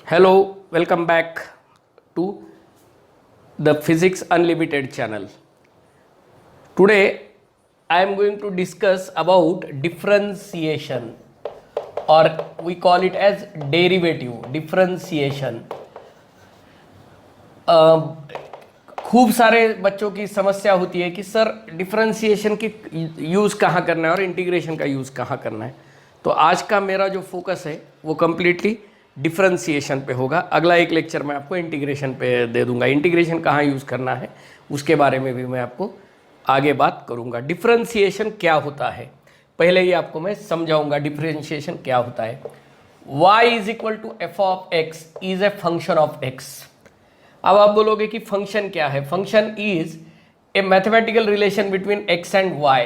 Hello, welcome back to the Physics Unlimited channel. Today I am going to discuss about differentiation, or we call it as derivative differentiation. खूब सारे बच्चों की समस्या होती है कि सर डिफरेंशिएशन की यूज़ कहाँ करना है और इंटीग्रेशन का यूज़ कहाँ करना है। तो आज का मेरा जो फोकस है वो कम्प्लीटली डिफरेंशिएशन पे होगा। अगला एक लेक्चर मैं आपको इंटीग्रेशन पे दे दूंगा। इंटीग्रेशन कहाँ यूज़ करना है उसके बारे में भी मैं आपको आगे बात करूँगा। डिफरेंशिएशन क्या होता है पहले ही आपको मैं समझाऊँगा। डिफरेंशिएशन क्या होता है। y is equal to F of X is a function of x। अब आप बोलोगे कि फंक्शन क्या है। Function is a mathematical relation between x and y।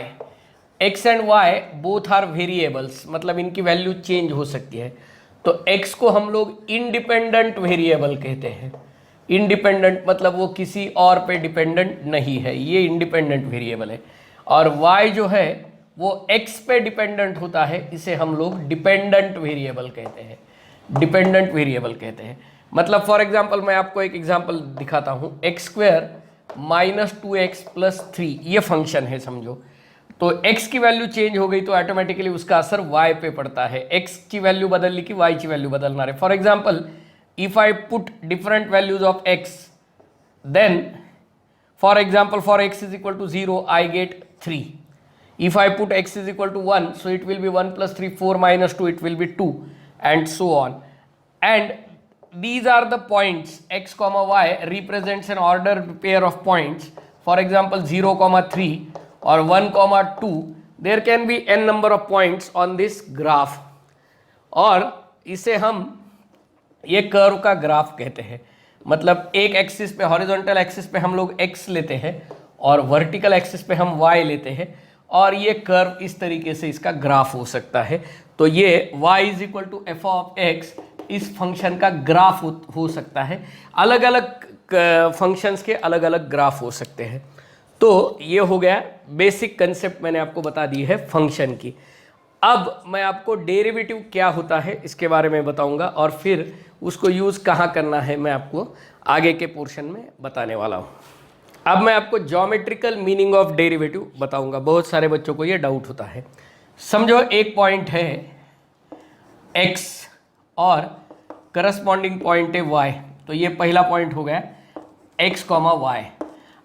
x and y both are variables, मतलब इनकी वैल्यू चेंज हो सकती है। तो x को हम लोग इंडिपेंडेंट वेरिएबल कहते हैं। इंडिपेंडेंट मतलब वो किसी और पे डिपेंडेंट नहीं है, ये इंडिपेंडेंट वेरिएबल है। और y जो है वो x पे डिपेंडेंट होता है, इसे हम लोग डिपेंडेंट वेरिएबल कहते हैं। डिपेंडेंट वेरिएबल कहते हैं मतलब फॉर एग्जाम्पल मैं आपको एक एग्जाम्पल दिखाता हूँ। X square minus 2x plus 3 ये फंक्शन है समझो। तो x की वैल्यू चेंज हो गई तो ऑटोमेटिकली उसका असर y पे पड़ता है। x की वैल्यू बदल ली कि y की वैल्यू बदलना रहे। For example if I put different values of x, then for example for x is equal to 0 I get 3। if I put x is equal to 1, so it will be 1 plus 3, 4 minus 2, it will be 2, and so on. And these are the points x comma y represents an ordered pair of points. For example 0 comma 3 or 1 comma 2, there can be n number of points on this graph, और इसे हम ये curve का graph कहते हैं। मतलब एक axis पे, हॉरिजॉन्टल एक्सिस पे हम लोग x लेते हैं और वर्टिकल एक्सिस पे हम y लेते हैं, और ये कर्व इस तरीके से इसका ग्राफ हो सकता है। तो ये y is equal to F of X इस फंक्शन का ग्राफ हो सकता है। अलग अलग फंक्शंस के अलग अलग ग्राफ हो सकते हैं। तो ये हो गया बेसिक कंसेप्ट, मैंने आपको बता दी है फंक्शन की। अब मैं आपको डेरिवेटिव क्या होता है इसके बारे में बताऊंगा, और फिर उसको यूज़ कहाँ करना है मैं आपको आगे के पोर्शन में बताने वाला हूँ। अब मैं आपको ज्योमेट्रिकल मीनिंग ऑफ डेरिवेटिव बताऊंगा। बहुत सारे बच्चों को ये डाउट होता है। समझो एक पॉइंट है x और करस्पॉन्डिंग पॉइंट है y। तो ये पहला पॉइंट हो गया x कॉमा y।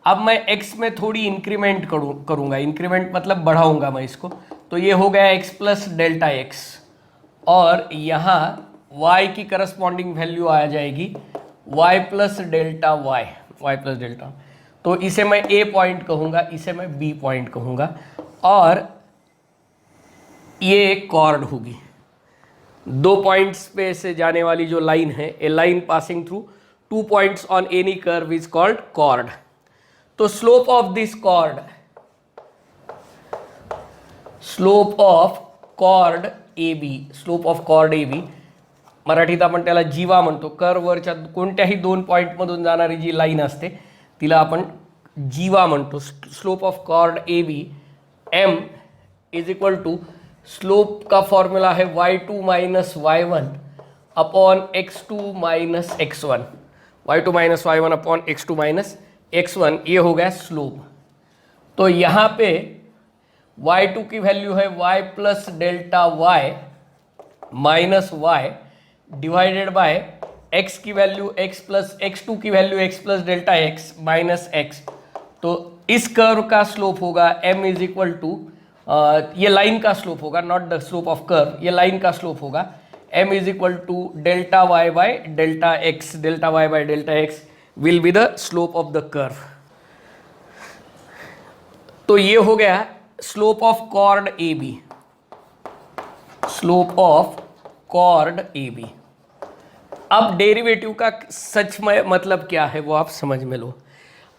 अब मैं x में थोड़ी इंक्रीमेंट करूंगा। इंक्रीमेंट मतलब बढ़ाऊंगा मैं इसको। तो ये हो गया x प्लस डेल्टा x, और यहाँ y की करस्पॉन्डिंग वैल्यू आ जाएगी y plus delta y। y plus delta, तो इसे मैं a पॉइंट कहूँगा, इसे मैं b पॉइंट कहूँगा, और ये एक कॉर्ड होगी। दो पॉइंट्स पे से जाने वाली जो लाइन है, a line passing through two points on any curve is called chord. तो slope of this chord, slope of chord A B, slope of chord A B, मराठीत आपण त्याला जीवा म्हणतो। कर्ववरच्या कोणत्याही दोन पॉईंटमधून जाणारी जी लाईन असते तिला आपण जीवा म्हणतो। Slope of chord A B M is equal to, slope का फॉर्मूला है y2 minus y1 upon x2 minus x1। y2 minus y1 upon x2 minus x1, ये हो गया स्लोप। तो यहाँ पे y2 की वैल्यू है y plus delta y minus y divided by x की वैल्यू x प्लस x2 की value x plus delta x minus x। तो इस कर्व का स्लोप होगा m इज इक्वल टू, ये लाइन का स्लोप होगा, not the slope of curve, ये लाइन का स्लोप होगा m is equal to delta y by delta x। Delta y by delta x will be the slope of the curve. तो ये हो गया slope of chord A B, slope of chord A B. अब derivative का सच में मतलब क्या है वो आप समझ में लो।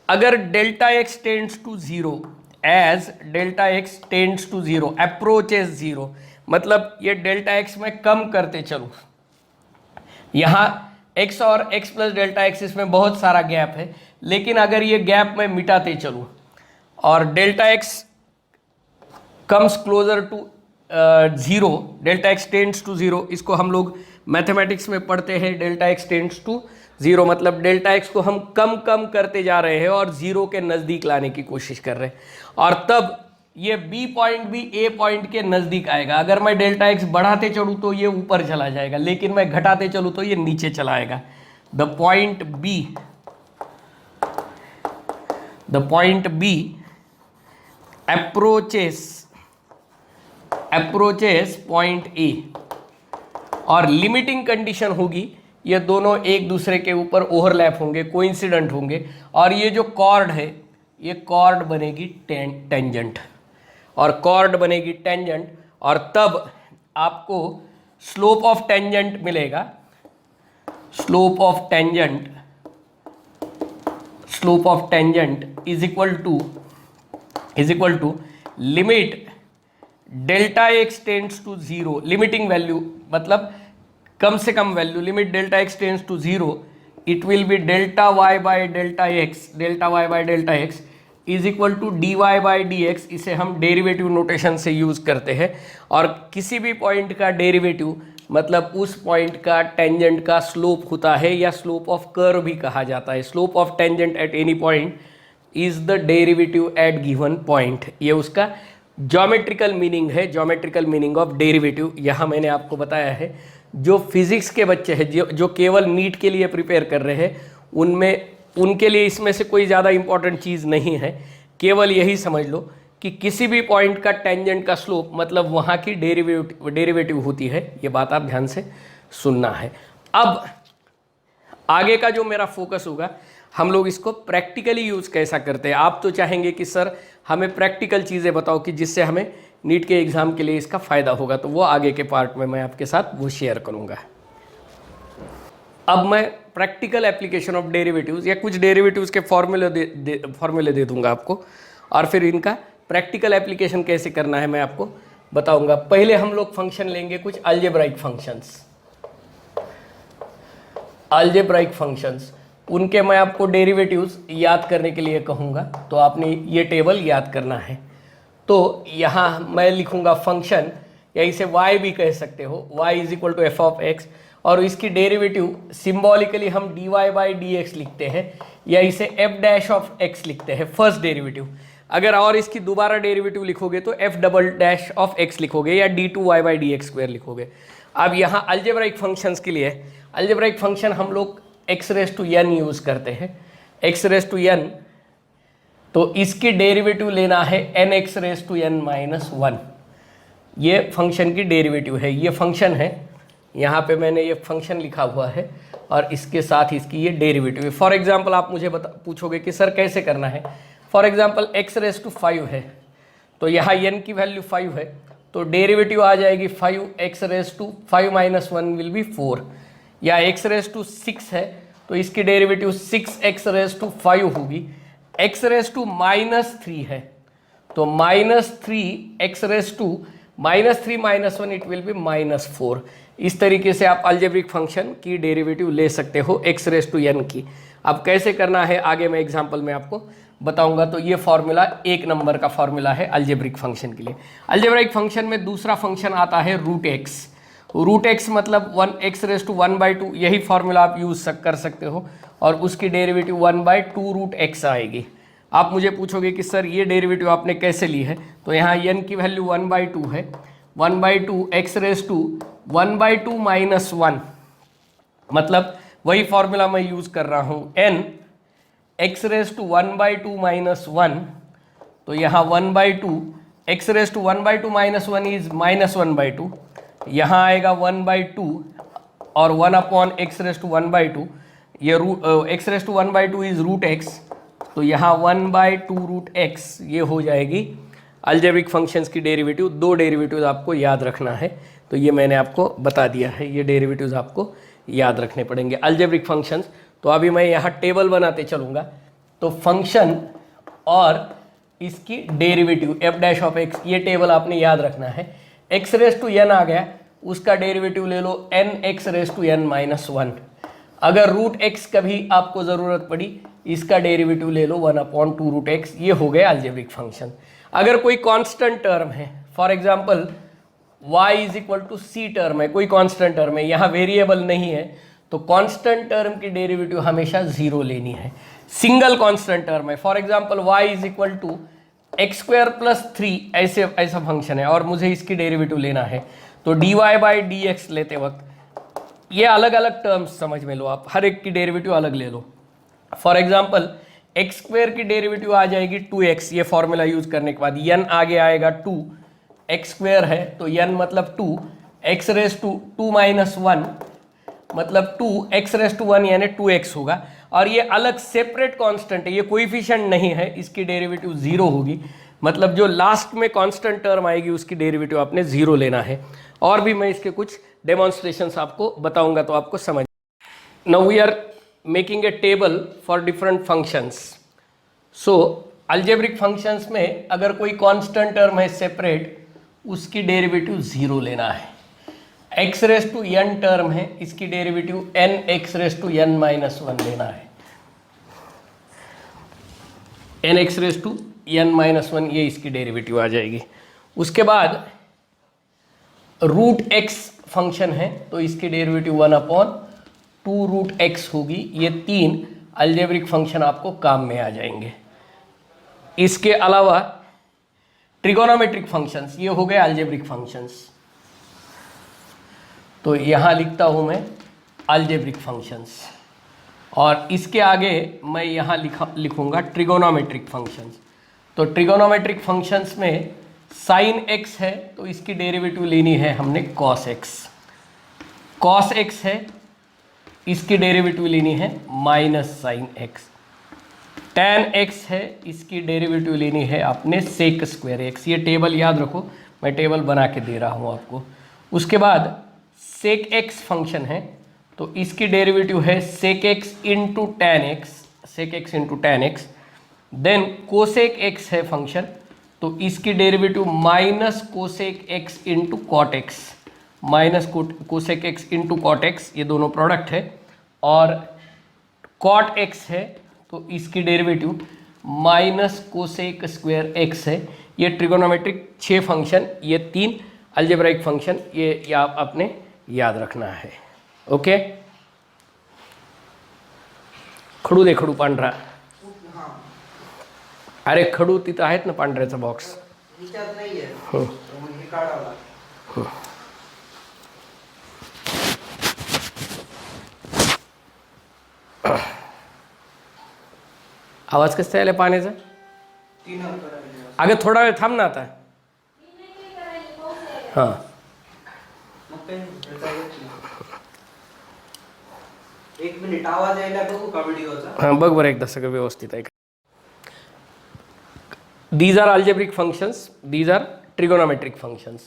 अगर delta x tends to zero, as delta x tends to zero, approaches zero, मतलब ये डेल्टा x में कम करते चलो। यहाँ x और x प्लस डेल्टा x इसमें बहुत सारा गैप है, लेकिन अगर ये गैप मैं मिटाते चलूँ और delta x comes closer to zero, delta x tends to zero, इसको हम लोग मैथमेटिक्स में पढ़ते हैं delta x tends to zero, मतलब डेल्टा एक्स को हम कम कम करते जा रहे हैं और जीरो के नज़दीक लाने की कोशिश कर रहे हैं, और तब ये बी पॉइंट भी ए पॉइंट के नज़दीक आएगा। अगर मैं डेल्टा एक्स बढ़ाते चलूँ तो ये ऊपर चला जाएगा, लेकिन मैं घटाते चलूँ तो ये नीचे चला आएगा। The point B approaches point A, और लिमिटिंग कंडीशन होगी ये दोनों एक दूसरे के ऊपर ओवरलैप होंगे, कोइंसिडेंट होंगे, और ये जो कॉर्ड है ये कॉर्ड बनेगी टेंजेंट, और कॉर्ड बनेगी टेंजेंट, और तब आपको स्लोप ऑफ टेंजेंट मिलेगा। Slope of tangent is equal to limit delta x tends to zero, limiting value मतलब कम से कम value, limit delta x tends to zero, it will be delta y by delta x is equal to d Y by D x. इसे हम derivative notation से use करते हैं, और किसी भी पॉइंट का डेरिवेटिव मतलब उस पॉइंट का टेंजेंट का स्लोप होता है, या स्लोप ऑफ कर्व भी कहा जाता है। Slope of tangent at any point is the derivative eight given point, ये उसका ज्योमेट्रिकल मीनिंग है, ज्योमेट्रिकल मीनिंग ऑफ डेरिवेटिव। यहाँ मैंने आपको बताया है, जो फिजिक्स के बच्चे हैं जो केवल नीट के लिए प्रिपेयर कर रहे हैं, उनके लिए इसमें से कोई ज़्यादा इंपॉर्टेंट चीज़ नहीं है। केवल यही समझ लो कि किसी भी पॉइंट का टेंजेंट का स्लोप मतलब वहाँ की डेरिवेटिव होती है। ये बात आप ध्यान से सुनना है। अब आगे का जो मेरा फोकस होगा, हम लोग इसको प्रैक्टिकली यूज़ कैसा करते हैं। आप तो चाहेंगे कि सर हमें प्रैक्टिकल चीज़ें बताओ कि जिससे हमें नीट के एग्ज़ाम के लिए इसका फ़ायदा होगा, तो वो आगे के पार्ट में मैं आपके साथ वो शेयर करूँगा। अब मैं प्रैक्टिकल एप्लीकेशन ऑफ डेरिवेटिव्स या कुछ डेरिवेटिव्स के फॉर्मूले दे दूंगा आपको, और फिर इनका प्रैक्टिकल एप्लीकेशन कैसे करना है मैं आपको बताऊंगा। पहले हम लोग फंक्शन लेंगे, कुछ अलजेब्राइक फंक्शंस, उनके मैं आपको डेरिवेटिव्स याद करने के लिए कहूँगा, तो आपने ये टेबल याद करना है। तो यहाँ मैं लिखूँगा फंक्शन, या इसे y भी कह सकते हो, y is equal to F of X, और इसकी डेरिवेटिव सिंबॉलिकली हम D Y by D X लिखते हैं, या इसे एफ डैश ऑफ एक्स लिखते हैं, फर्स्ट डेरिवेटिव। अगर और इसकी दोबारा डेरिवेटिव लिखोगे तो F double dash of X लिखोगे, या D two Y by D X square लिखोगे। अब यहाँ अलजेब्राइक फंक्शंस के लिए अलजेब्राइक फंक्शन हम लोग X raise to N use करते हैं। एक्स रेस टू एन, तो इसकी डेरिवेटिव लेना है N x raise to N minus one. ये फंक्शन की डेरिवेटिव है, ये फंक्शन है, यहाँ पे मैंने ये फंक्शन लिखा हुआ है, और इसके साथ इसकी ये डेरिवेटिव है। फॉर एग्जांपल आप मुझे पूछोगे कि सर कैसे करना है। For example X raise to 5 है, तो यहाँ n की वैल्यू 5 है, तो डेरिवेटिव आ जाएगी 5 X raise to 5 minus 1 will be 4, या एक्स रेस टू 6 है तो इसकी डेरिवेटिव 6 एक्स रेस टू 5 होगी। एक्स रेस टू माइनस 3 है, तो minus 3 X raise to minus 3 minus 1 it will be minus 4। इस तरीके से आप अलजेब्रिक फंक्शन की डेरिवेटिव ले सकते हो एक्स रेस टू एन की। अब कैसे करना है आगे मैं एग्जांपल में आपको बताऊंगा। तो ये फॉर्मूला 1 नंबर का फॉर्मूला है अलजेब्रिक फंक्शन के लिए। अलजेब्रिक फंक्शन में दूसरा फंक्शन आता है रूट एक्स। रूट एक्स मतलब 1 एक्स रेस टू 1/2, यही फॉर्मूला आप यूज कर सकते हो, और उसकी डेरिवेटिव 1/2 रूट एक्स आएगी। आप मुझे पूछोगे कि सर ये डेरिवेटिव आपने कैसे ली है, तो यहाँ n की वैल्यू 1/2 है, 1/2 एक्स रेस टू 1/2 माइनस 1, मतलब वही फॉर्मूला मैं यूज कर रहा हूँ, n X raise to 1/2 minus 1, तो यहाँ 1/2 X raise to 1/2 minus 1 is minus 1/2, यहाँ आएगा 1/2 और 1 अपॉन एक्स रेस टू 1/2, ये X raise to 1/2 is root X, तो यहाँ 1/2 रूट एक्स ये हो जाएगी अलजेब्रिक फंक्शंस की डेरिवेटिव। 2 डेरिवेटिव्स आपको याद रखना है, तो ये मैंने आपको बता दिया है, ये डेरिवेटिव्स आपको याद रखने पड़ेंगे अलजेब्रिक फंक्शंस। तो अभी मैं यहाँ टेबल बनाते चलूँगा, तो फंक्शन और इसकी derivative f dash of x, ये टेबल आपने याद रखना है। एक्स रेस टू एन आ गया, उसका डेरिवेटिव ले लो n x raise to N minus 1। अगर रूट एक्स कभी आपको ज़रूरत पड़ी, इसका डेरिवेटिव ले लो 1/2 रूट एक्स, ये हो गया अलजेब्रिक फंक्शन। अगर कोई कांस्टेंट टर्म है, for example y is equal to C term है, कोई कांस्टेंट टर्म है, यहाँ वेरिएबल नहीं है, तो कांस्टेंट टर्म की डेरिवेटिव हमेशा जीरो लेनी है। सिंगल कांस्टेंट टर्म है, for example y is equal to X square plus 3, ऐसा फंक्शन है और मुझे इसकी डेरिवेटिव लेना है, तो dy बाई डी एक्स लेते वक्त ये अलग अलग टर्म्स समझ में लो आप, हर एक की डेरिवेटिव अलग ले लो। फॉर एग्जांपल एक्स स्क्वायर की डेरिवेटिव आ जाएगी 2x, ये फॉर्मूला यूज करने के बाद n आगे आएगा 2, एक्स स्क्वायर है तो n मतलब 2, एक्स रेस टू 2 माइनस 1 मतलब 2, एक्स रेस टू 1 यानी 2x होगा, और ये अलग सेपरेट कांस्टेंट है, ये कोएफिशिएंट नहीं है, इसकी डेरिवेटिव जीरो होगी, मतलब जो लास्ट में कांस्टेंट टर्म आएगी उसकी डेरिवेटिव आपने जीरो लेना है। और भी मैं इसके कुछ डेमोन्स्ट्रेशंस आपको बताऊंगा तो आपको समझ। Now we are making a table for different functions. So algebraic functions में अगर कोई कांस्टेंट टर्म है सेपरेट, उसकी डेरिवेटिव जीरो लेना है। X raise to N term है, इसकी derivative N x raise to N minus 1 लेना है, N x raise to N minus 1, ये इसकी डेरिवेटिव आ जाएगी। उसके बाद रूट एक्स फंक्शन है तो इसकी डेरिवेटिव 1/2 रूट एक्स होगी। ये 3 अलजेब्रिक फंक्शन आपको काम में आ जाएंगे। इसके अलावा ट्रिगोनोमेट्रिक फंक्शंस, ये हो गए अलजेब्रिक फंक्शंस, तो यहाँ लिखता हूँ मैं अलजेब्रिक फंक्शंस, और इसके आगे मैं यहाँ लिखूँगा ट्रिगोनोमेट्रिक फंक्शंस। तो ट्रिगोनोमेट्रिक फंक्शंस में साइन एक्स है तो इसकी डेरिवेटिव लेनी है हमने कॉस एक्स, कॉस एक्स है इसकी डेरिवेटिव लेनी है minus sine x, tan x है इसकी डेरिवेटिव लेनी है आपने सेक स्क्वायर एक्स। ये टेबल याद रखो, मैं टेबल बना के दे रहा हूँ आपको। उसके बाद सेक एक्स फंक्शन है तो इसकी डेरिवेटिव है sec X into tan X, sec X into tan X. Then cosec X है फंक्शन तो इसकी derivative minus cosec X into cot X, minus cosec X into cot X, ये दोनों प्रोडक्ट है। और कॉट एक्स है तो इसकी derivative minus cosec square x है। ये ट्रिगोनोमेट्रिक 6 फंक्शन, ये 3 अलजेब्राइक फंक्शन, ये आप अपने याद रखना है। ओके, खडू दे, खडू पांढरा, अरे खडू तिथं आहेत ना पांढऱ्याचा बॉक्स, आवाज कसं यायला पाण्याचा? अगं थोडा वेळ थांब ना आता. हां एक मिनिट, आवाज यायला बघू का व्हिडिओचा? हां बघ बरं एकदा सगळं व्यवस्थित आहे. These are algebraic functions, these are trigonometric functions.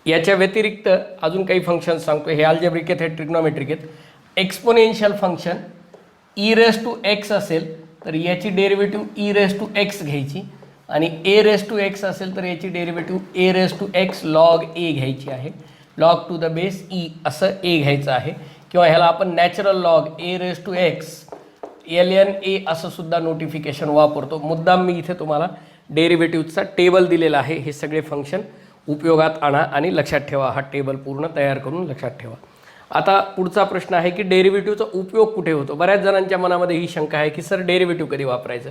याच्या व्यतिरिक्त अजून काही फंक्शन्स सांगतो. हे अल्जेब्रिक आहेत, हे ट्रिग्नोमेट्रिक आहेत. Exponential function e raise to x असेल तर याची derivative e raise to x घ्यायची, आणि ए रेस टू एक्स असेल तर याची derivative a raise to x log a घ्यायची आहे. Log to the base e असं ए घ्यायचं आहे, किंवा ह्याला आपण natural log A raise to X LNA असं सुद्धा नोटिफिकेशन वापरतो. मुद्दाम मी इथे तुम्हाला डेरिव्हेटिव्हचा टेबल दिलेला आहे. हे सगळे फंक्शन उपयोगात आणा आणि लक्षात ठेवा. हा टेबल पूर्ण तयार करून लक्षात ठेवा. आता पुढचा प्रश्न आहे की डेरिव्हेटिव्हचा उपयोग कुठे होतो. बऱ्याच जणांच्या मनामध्ये ही शंका आहे की सर डेरिव्हेटिव्ह कधी वापरायचं.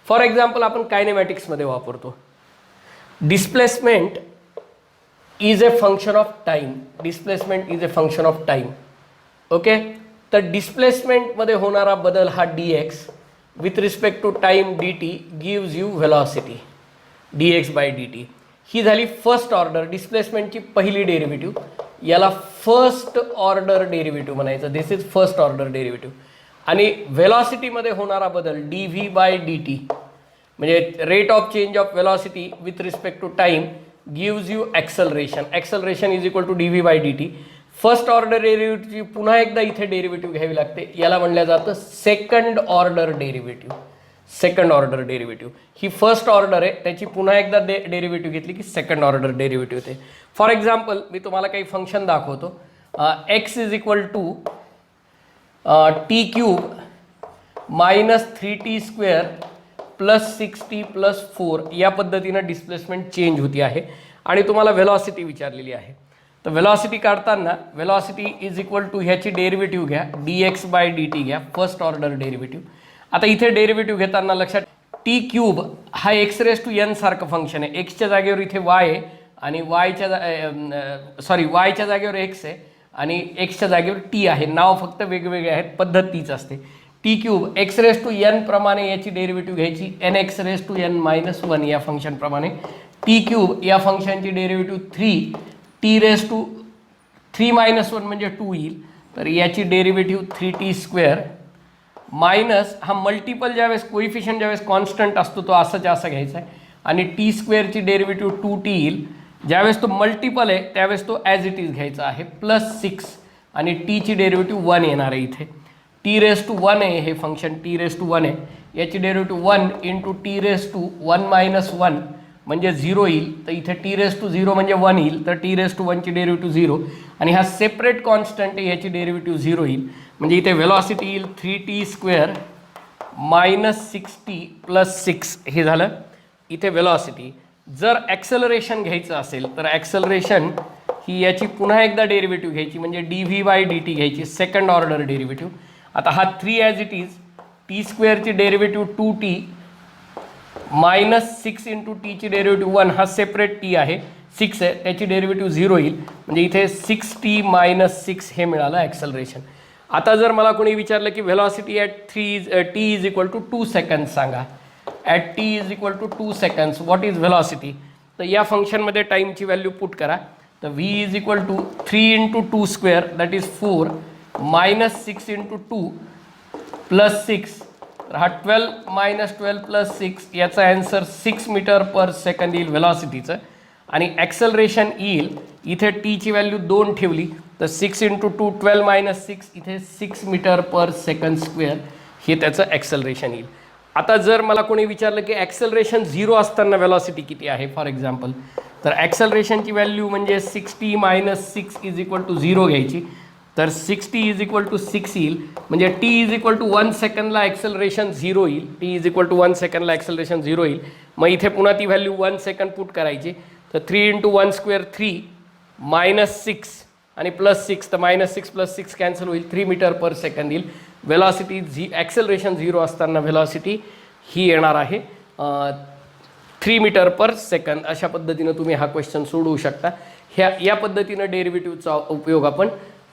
फॉर एक्झाम्पल आपण कायनेमॅटिक्समध्ये वापरतो. Displacement is a function of time. Displacement is a function of time. Okay, तर डिस्प्लेसमेंटमध्ये होणारा बदल हा dx with respect to time dt gives you velocity dx by dt. ही झाली फर्स्ट ऑर्डर डिस्प्लेसमेंटची पहिली डेरिव्हेटिव्ह. याला फर्स्ट ऑर्डर डेरिव्हेटिव्ह म्हणायचं. This is first order derivative. आणि व्हेलॉसिटीमध्ये होणारा बदल dv बाय dt म्हणजे rate of change of velocity with respect to time gives you acceleration. Acceleration is equal to dv by dt. First order derivative पुन्हा एकदा इथे derivative घ्यावी लागते. याला म्हणलं जातं second order derivative. Second order derivative ही फर्स्ट ऑर्डर आहे, त्याची पुन्हा एकदा डेरिव्हेटिव्ह घेतली की सेकंड ऑर्डर डेरिव्हेटिव्ह होते. फॉर एक्झाम्पल मी तुम्हाला काही फंक्शन दाखवतो. X is equal to t cube minus 3t square plus 6t plus 4 या पद्धतीनं डिस्प्लेसमेंट चेंज होती आहे. आणि तुम्हाला व्हेलॉसिटी विचारलेली आहे. तर व्हेलॉसिटी काढताना व्हेलॉसिटी इज इक्वल टू ह्याची डेरिव्हेटिव्ह घ्या, dx/dt घ्या, फर्स्ट ऑर्डर डेरिव्हेटिव्ह. आता इथे डेरिव्हेटिव्ह घेताना लक्षात टी क्यूब हा x⁻n सारखं फंक्शन आहे. एक्सच्या जागेवर इथे y आहे आणि वायच्या जागेवर x आहे आणि एक्सच्या जागेवर टी आहे. नाव फक्त वेगवेगळे आहेत, पद्धत तीच असते. टी क्यूब x⁻n प्रमाणे याची डेरिव्हेटिव्ह घ्यायची nx⁻n-1 या फंक्शनप्रमाणे. टी क्यूब या फंक्शनची डेरिव्हेटिव्ह 3t⁻³ म्हणजे 2 येईल. तर याची डेरिव्हेटिव्ह 3t² मायनस हा मल्टिपल ज्यावेळेस कोइफिशियंट ज्यावेळेस कॉन्स्टंट असतो तो असं घ्यायचा आहे आणि t² ची डेरिव्हेटिव्ह 2t येईल. ज्यावेळेस तो मल्टिपल आहे त्यावेळेस तो ॲज इट इज घ्यायचा आहे +6 आणि टीची डेरिव्हेटिव्ह 1 येणार आहे. इथे t⁻1 आहे हे फंक्शन, t⁻1 आहे. याची डेरिव्हेटिव्ह 1 × t⁻1 - 1 म्हणजे 0 येईल. तर इथे t⁻0 म्हणजे 1 येईल, तर t⁻1 ची डेरिव्हेटिव्ह 0 आणि हा सेपरेट कॉन्स्टंट आहे याची डेरिव्हेटिव्ह 0 येईल. म्हणजे इथे व्हेलॉसिटी येईल 3t² - 6t + 6 हे झालं इथे व्हेलॉसिटी. जर ॲक्सेलरेशन घ्यायचं असेल तर ॲक्सेलरेशन ही याची पुन्हा एकदा डेरिव्हेटिव्ह घ्यायची म्हणजे dv/dt घ्यायची, सेकंड ऑर्डर डेरिव्हेटिव्ह. आता हा 3 ॲज इट इज, t² ची डेरिव्हेटिव्ह 2t -6 × t ची डेरिव्हेटिव्ह 1 हा सेपरेट t आहे, 6 आहे, त्याची डेरिव्हेटिव्ह 0 येईल. म्हणजे इथे 6t - 6 हे मिळालं ॲक्सेलरेशन. आता जर मला कोणी विचारलं की velocity at t is equal to 2 seconds सांगा, at t is equal to 2 seconds what is velocity, तर या फंक्शनमध्ये टाईमची व्हॅल्यू पुट करा. तर v is equal to 3 × 2² that is 4 -6 × 2 + 6. तर हा 12 - 12 + 6 याचा ॲन्सर 6 मीटर/सेकंद येईल व्हेलॉसिटीचं. आणि ॲक्सेलरेशन येईल इथे टीची व्हॅल्यू 2 ठेवली तर 6 × 2 12 - 6 इथे 6 मीटर/सेकंड² हे त्याचं ॲक्सेलरेशन येईल. आता जर मला कोणी विचारलं की ॲक्सेलरेशन 0 असताना व्हेलॉसिटी किती आहे फॉर एक्झाम्पल, तर ॲक्सेलरेशनची व्हॅल्यू म्हणजे 6t - 6 इज इक्वल टू 0 घ्यायची. तर 6t इज इक्वल टू 6 येईल म्हणजे t इज इक्वल टू 1 सेकंडला ॲक्सेलरेशन 0 येईल. t इज इक्वल टू 1 सेकंडला ॲक्सेलरेशन 0 येईल. मग इथे पुन्हा ती व्हॅल्यू 1 सेकंड पुट करायची. तर 3 × 1² 3 -6 आणि +6 तर -6 + 6 कॅन्सल होईल, 3 मीटर/सेकंद येईल. व्हेलॉसिटी ॲक्सेलरेशन 0 असताना व्हेलॉसिटी ही येणार आहे 3 मीटर/सेकंद. अशा पद्धतीनं तुम्ही हा क्वेश्चन सोडवू शकता. या पद्धतीनं डेरिव्हेटिव्हचा उपयोग आपण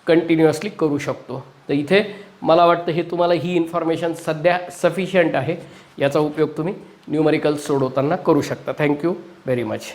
कंटिन्युअसली करू शकतो. तर इथे मला वाटतं हे तुम्हाला ही इन्फॉर्मेशन सध्या सफिशियंट आहे. याचा उपयोग तुम्ही न्यूमरिकल्स सोडवताना करू शकता. Thank you very much.